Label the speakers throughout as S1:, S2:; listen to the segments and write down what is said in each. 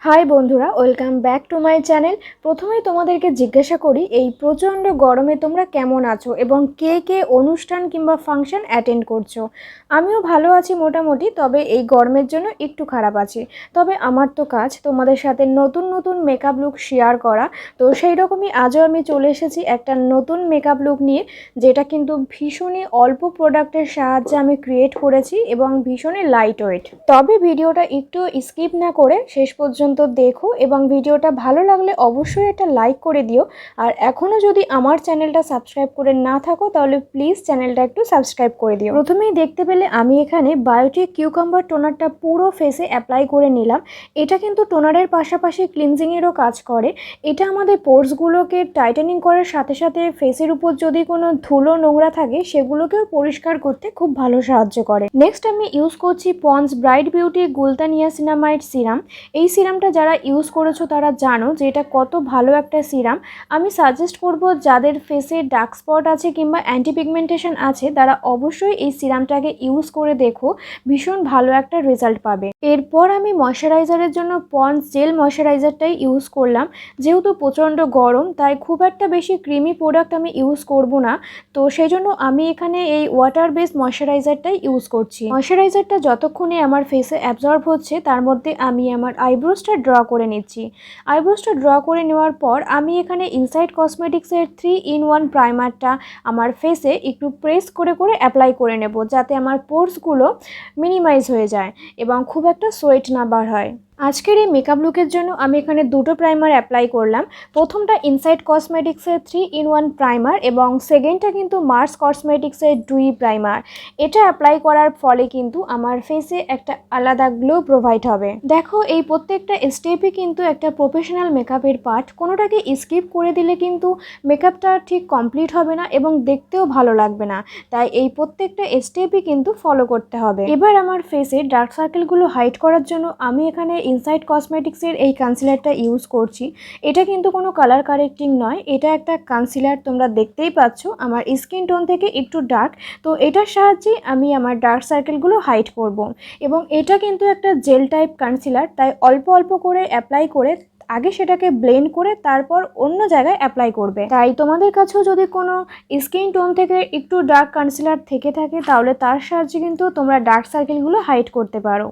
S1: High বন্ধুরা, welcome back to my channel. প্রথমেই তোমাদেরকে জিজ্ঞাসা করি এই প্রচণ্ড গরমে তোমরা কেমন আছো এবং কে কে অনুষ্ঠান কিংবা ফাংশন অ্যাটেন্ড করছো। আমিও ভালো আছি মোটামুটি, তবে এই গরমের জন্য একটু খারাপ আছি। তবে আমার তো কাজ তোমাদের সাথে নতুন নতুন মেকআপ লুক শেয়ার করা, তো সেই রকমই আজও আমি চলে এসেছি একটা নতুন মেকআপ লুক নিয়ে, যেটা কিন্তু ভীষণই অল্প প্রোডাক্টের সাহায্যে আমি ক্রিয়েট করেছি এবং ভীষণই লাইট ওয়েট। তবে ভিডিওটা একটু স্কিপ না করে শেষ পর্যন্ত দেখো এবং ভিডিওটা ভালো লাগলে অবশ্যই একটা লাইক করে দিও। আর এখনও যদি আমার চ্যানেলটা সাবস্ক্রাইব করে না থাকো তাহলে প্লিজ চ্যানেলটা একটু সাবস্ক্রাইব করে দিও। প্রথমেই দেখতে পেলে আমি এখানে বায়োটিক কিউকাম্বার টোনারটা পুরো ফেসে অ্যাপ্লাই করে নিলাম। এটা কিন্তু টোনারের পাশাপাশি ক্লিনজিংয়েরও কাজ করে। এটা আমাদের পোর্সগুলোকে টাইটেনিং করার সাথে সাথে ফেসের উপর যদি কোনো ধুলো নোংরা থাকে সেগুলোকেও পরিষ্কার করতে খুব ভালো সাহায্য করে। নেক্সট আমি ইউজ করছি পন্ডস ব্রাইট বিউটি গুলতানিয়াসিনামাইড সিরাম। এই সিরামটা যারা ইউজ করেছো তারা জানো যে এটা কত ভালো একটা সিরাম। আমি সাজেস্ট করব যাদের ফেসে ডার্ক স্পট আছে কিংবা অ্যান্টি পিগমেন্টেশন আছে তারা অবশ্যই এই সিরামটাকে ইউজ করে দেখো, ভীষণ ভালো একটা রেজাল্ট পাবে। এরপর আমি ময়শ্চারাইজারের জন্য পন্ডস জেল ময়শ্চারাইজারটাই ইউজ করলাম। যেহেতু প্রচণ্ড গরম তাই খুব একটা বেশি ক্রিমি প্রোডাক্ট আমি ইউজ করব না, তো সেই জন্য আমি এখানে এই ওয়াটার বেসড ময়শ্চারাইজারটাই ইউজ করছি। ময়শ্চারাইজারটা যতক্ষণে আমার ফেসে অ্যাবজর্ব হচ্ছে তার মধ্যে আমি আমার আইব্রোসটা ড্র করে নিচ্ছি। আইব্রোসটা ড্র করে নেওয়ার পর আমি এখানে ইনসাইড কসমেটিক্সের 3-in-1 প্রাইমারটা আমার ফেসে একটু প্রেস করে করে অ্যাপ্লাই করে নেব, যাতে আমার পোর্সগুলো মিনিমাইজ হয়ে যায় এবং খুব একটা সোয়েট না বার হয়। আজকের এই মেকআপ লুকের জন্য আমি এখানে দুটো প্রাইমার অ্যাপ্লাই করলাম। প্রথমটা ইনসাইড কসমেটিক্সের 3-in-1 প্রাইমার এবং সেকেন্ডটা কিন্তু মার্স কসমেটিক্সের ডুই প্রাইমার। এটা অ্যাপ্লাই করার ফলে কিন্তু আমার ফেসে একটা আলাদা গ্লো প্রোভাইড হবে। দেখো এই প্রত্যেকটা স্টেপই কিন্তু একটা প্রফেশনাল মেকআপের পার্ট। কোনোটাকে স্কিপ করে দিলে কিন্তু মেকআপটা ঠিক কমপ্লিট হবে না এবং দেখতেও ভালো লাগবে না, তাই এই প্রত্যেকটা স্টেপই কিন্তু ফলো করতে হবে। এবার আমার ফেসে ডার্ক সার্কেলগুলো হাইড করার জন্য আমি এখানে ইনসাইড কসমেটিক্সের এই কনসিলারটা ইউজ করছি। এটা কিন্তু কোনো কালার কারেক্টিং নয়, এটা একটা কনসিলার। তোমরা দেখতেই পাচ্ছ আমার স্কিন টোন থেকে একটু ডার্ক, তো এটার সাহায্যে আমি আমার ডার্ক সার্কেলগুলো হাইড করব। এবং এটা কিন্তু একটা জেল টাইপ কনসিলার, তাই অল্প অল্প করে অ্যাপ্লাই করে আগে সেটাকে ব্লেন্ড করে তারপর অন্য জায়গায় অ্যাপ্লাই করবে। তাই তোমাদের কাছেও যদি কোনো স্কিন টোন থেকে একটু ডার্ক কনসিলার থেকে থাকে তাহলে তার সাহায্যে কিন্তু তোমরা ডার্ক সার্কেলগুলো হাইড করতে পারো।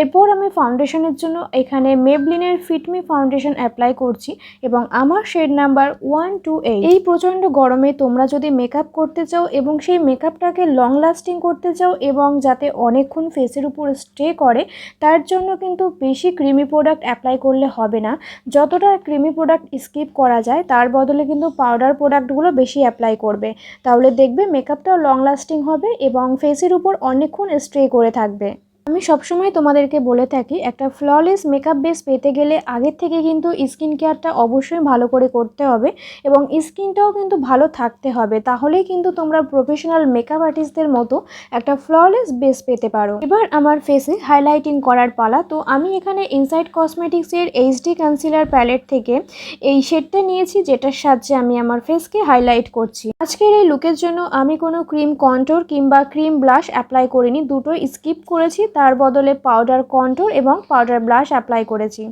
S1: এরপর আমি ফাউন্ডেশনের জন্য এখানে মেবলিনের ফিটমি ফাউন্ডেশন অ্যাপ্লাই করছি এবং আমার শেড নাম্বার 128। এই প্রচণ্ড গরমে তোমরা যদি মেকআপ করতে চাও এবং সেই মেকআপটাকে লং লাস্টিং করতে চাও এবং যাতে অনেকক্ষণ ফেসের উপর স্টে করে, তার জন্য কিন্তু বেশি ক্রিমি প্রোডাক্ট অ্যাপ্লাই করলে হবে না। যতটা ক্রিমি প্রোডাক্ট স্কিপ করা যায় তার বদলে কিন্তু পাউডার প্রোডাক্টগুলো বেশি অ্যাপ্লাই করবে, তাহলে দেখবে মেকআপটাও লং লাস্টিং হবে এবং ফেসের উপর অনেকক্ষণ স্টে করে থাকবে। আমি সবসময় তোমাদেরকে বলে থাকি একটা ফ্ললেস মেকআপ বেস পেতে গেলে আগের থেকে কিন্তু স্কিন কেয়ারটা অবশ্যই ভালো করে করতে হবে এবং স্কিনটাও কিন্তু ভালো থাকতে হবে, তাহলেই কিন্তু তোমরা প্রফেশনাল মেকআপ আর্টিস্টদের মতো একটা ফ্ললেস বেস পেতে পারো। এবার আমার ফেসে হাইলাইটিং করার পালা। তো আমি এখানে ইনসাইড কসমেটিক্সের এইচডি কনসিলার প্যালেট থেকে এই শেডটা নিয়েছি, যেটার সাহায্যে আমি আমার ফেসকে হাইলাইট করছি। আজকের এই লুকের জন্য আমি কোনো ক্রিম কন্ট্যুর কিংবা ক্রিম ব্লাশ অ্যাপ্লাই করিনি, দুটোই স্কিপ করেছি। তার বদলে পাউডার কন্ট্যুর এবং পাউডার ব্লাশ অ্যাপ্লাই করেছি।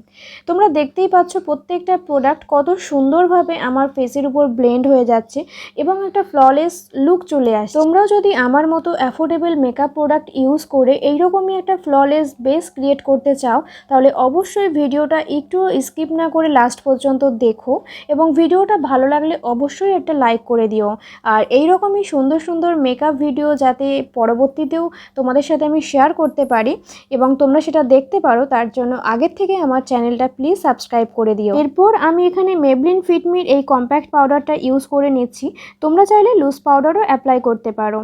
S1: তোমরা দেখতেই পাচ্ছ প্রত্যেকটা প্রোডাক্ট কত সুন্দরভাবে আমার ফেসের উপর ব্লেন্ড হয়ে যাচ্ছে এবং একটা ফ্ললেস লুক চলে আসছে। তোমরাও যদি আমার মতো অ্যাফোর্ডেবল মেকআপ প্রোডাক্ট ইউজ করে এইরকমই একটা ফ্ললেস বেস ক্রিয়েট করতে চাও তাহলে অবশ্যই ভিডিওটা একটু স্কিপ না করে লাস্ট পর্যন্ত দেখো এবং ভিডিওটা ভালো লাগলে অবশ্যই একটা লাইক করে দিও। আর এইরকমই সুন্দর সুন্দর মেকআপ ভিডিও যাতে পরবর্তীতেও তোমাদের সাথে আমি শেয়ার করতে পারি এবং তোমরা সেটা দেখতে পারো, তার জন্য আগের থেকে আমার চ্যানেলটা প্লিজ সাবস্ক্রাইব করে দিও। এরপর আমি এখানে মেবলিন ফিটমির এই কম্প্যাক্ট পাউডারটা ইউজ করে নিচ্ছি। তোমরা চাইলে লুজ পাউডারও অ্যাপ্লাই করতে পারো।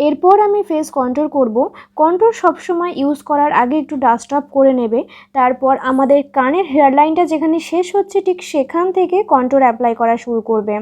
S1: এরপর আমি ফেস কন্ট্যুর করব। কন্ট্যুর সবসময় ইউজ করার আগে একটু ডাস্ট অফ করে নেবে। তারপর আমাদের কানের হেয়ারলাইনটা যেখানে শেষ হচ্ছে ঠিক সেখান থেকে কন্ট্যুর অ্যাপ্লাই করা শুরু করবে।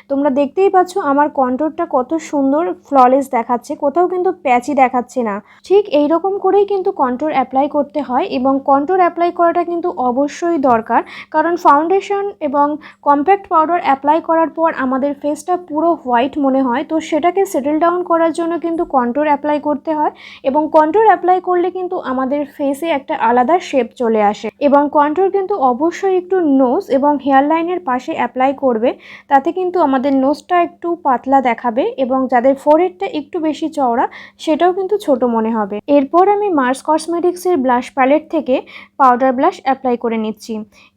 S1: তোমরা দেখতেই পাচ্ছ আমার কন্ট্যুরটা কত সুন্দর ফ্ললেস দেখাচ্ছে, কোথাও কিন্তু প্যাচি দেখাচ্ছে না। ঠিক এইরকম করেই কিন্তু কন্ট্যুর অ্যাপ্লাই করতে হয় এবং কন্ট্যুর অ্যাপ্লাই করাটা কিন্তু অবশ্যই দরকার, কারণ ফাউন্ডেশন এবং কম্প্যাক্ট পাউডার অ্যাপ্লাই করার পর আমাদের ফেসটা পুরো হোয়াইট মনে হয়, তো সেটাকে সেটেল ডাউন করার জন্য কিন্তু কন্ট্যুর অ্যাপ্লাই করতে হয় এবং কন্ট্যুর অ্যাপ্লাই করলে কিন্তু আমাদের ফেসে একটা আলাদা শেপ চলে আসে। এবং কন্ট্যুর কিন্তু অবশ্যই একটু নোজ এবং হেয়ার লাইনের পাশে অ্যাপ্লাই করবে, তাতে কিন্তু আমাদের নোজটা একটু পাতলা দেখাবে এবং যাদের ফোরহেডটা একটু বেশি চওড়া সেটাও কিন্তু ছোট মনে হবে। এরপর আমি মার্স কসমেটিক্সের ব্লাশ প্যালেট থেকে পাউডার ব্লাশ অ্যাপ্লাই করে নিচ্ছি।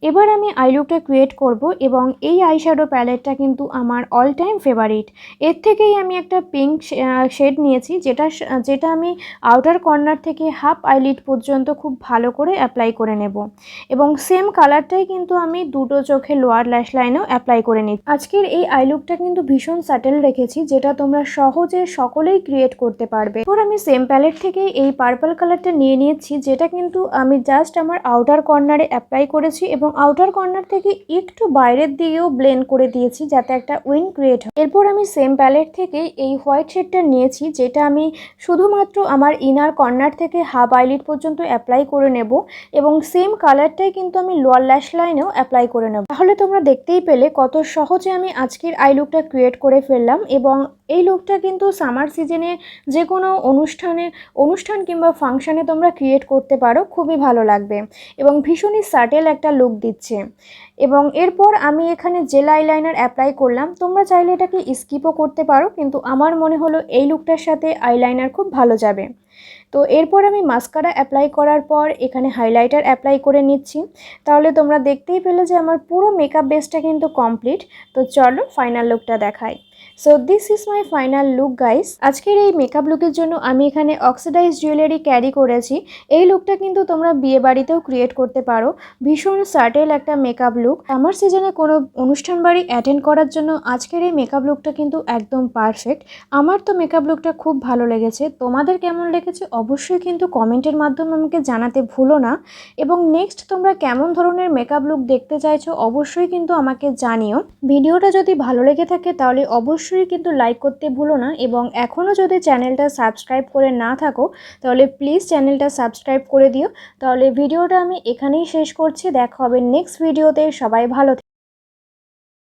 S1: এবার আমি আই লুকটা ক্রিয়েট করব এবং এই আইশ্যাডো প্যালেটটা কিন্তু আমার অল টাইম ফেভারিট। এর থেকেই আমি একটা পিঙ্ক শেড নিয়েছি, যেটা আমি আউটার কর্নার থেকে হাফ আইলিড পর্যন্ত খুব ভালো করে অ্যাপ্লাই করে নেব এবং সেম কালারটাই কিন্তু আমি দুটো চোখে লোয়ার ল্যাশ লাইনেও অ্যাপ্লাই করে নিই। আজকের এই আই লুকটা কিন্তু ভীষণ স্যাটেল রেখেছি, যেটা তোমরা সহজে সকলেই ক্রিয়েট করতে পারবে। এরপর আমি সেম প্যালেট থেকে এই পার্পল কালারটা নিয়ে নিয়েছি, যেটা কিন্তু আমি জাস্ট আমার আউটার কর্নারে অ্যাপ্লাই করেছি এবং আউটার কর্নার থেকে একটু বাইরের দিকেও ব্লেন্ড করে দিয়েছি যাতে একটা উইং ক্রিয়েট হয়। এরপর আমি সেম প্যালেট থেকে এই হোয়াইট শেডটা নিয়েছি, যেটা আমি শুধুমাত্র আমার ইনার কর্নার থেকে হাফ আইলিড পর্যন্ত অ্যাপ্লাই করে নেব এবং সেম কালারটাই কিন্তু আমি লোয়ার ল্যাশ লাইনেও অ্যাপ্লাই করে নেব। তাহলে তোমরা দেখতেই পেলে কত সহজে আমি আজকের আই লুকটা ক্রিয়েট করে ফেললাম এবং এই লুকটা কিন্তু সামার সিজনে যে কোনো অনুষ্ঠান কিংবা ফাংশানে তোমরা ক্রিয়েট করতে পারো, খুবই ভালো লাগবে এবং ভীষণই সাটেল একটা লুক দিচ্ছে। এবং এরপর আমি এখানে জেল আইলাইনার অ্যাপ্লাই করলাম, তোমরা চাইলে এটাকে স্কিপও করতে পারো, কিন্তু আমার মনে হলো এই লুকটার সাথে আইলাইনার খুব ভালো যাবে। তো এরপর আমি মাস্কারা অ্যাপ্লাই করার পর এখানে হাইলাইটার অ্যাপ্লাই করে নিচ্ছি। তাহলে তোমরা দেখতেই পেলে যে আমার পুরো মেকআপ বেসটা কিন্তু কমপ্লিট। তো চলো ফাইনাল লুকটা দেখাই। So this is my final look guys. আজকের এই মেকআপ লুকের জন্য আমি এখানে অক্সিডাইজ জুয়েলারি ক্যারি করেছি। এই লুকটা কিন্তু তোমরা বিয়ে বাড়িতেও ক্রিয়েট করতে পারো, ভীষণ সাটেল একটা মেকআপ লুক। আমার সিজনে কোনো অনুষ্ঠান বাড়ি অ্যাটেন্ড করার জন্য আজকের এই মেকআপ লুকটা কিন্তু একদম পারফেক্ট। আমার তো মেকআপ লুকটা খুব ভালো লেগেছে, তোমাদের কেমন লেগেছে অবশ্যই কিন্তু কমেন্টের মাধ্যমে আমাকে জানাতে ভুলো না। এবং নেক্সট তোমরা কেমন ধরনের মেকআপ লুক দেখতে চাইছো অবশ্যই কিন্তু আমাকে জানিও। ভিডিওটা যদি ভালো লেগে থাকে তাহলে অবশ্যই কিন্তু লাইক করতে ভুলো না এবং এখনও যদি চ্যানেলটা সাবস্ক্রাইব করে না থাকো তাহলে প্লিজ চ্যানেলটা সাবস্ক্রাইব করে দিও। তাহলে ভিডিওটা আমি এখানেই শেষ করছি, দেখা হবে নেক্সট ভিডিওতে। সবাই ভালো থাকো।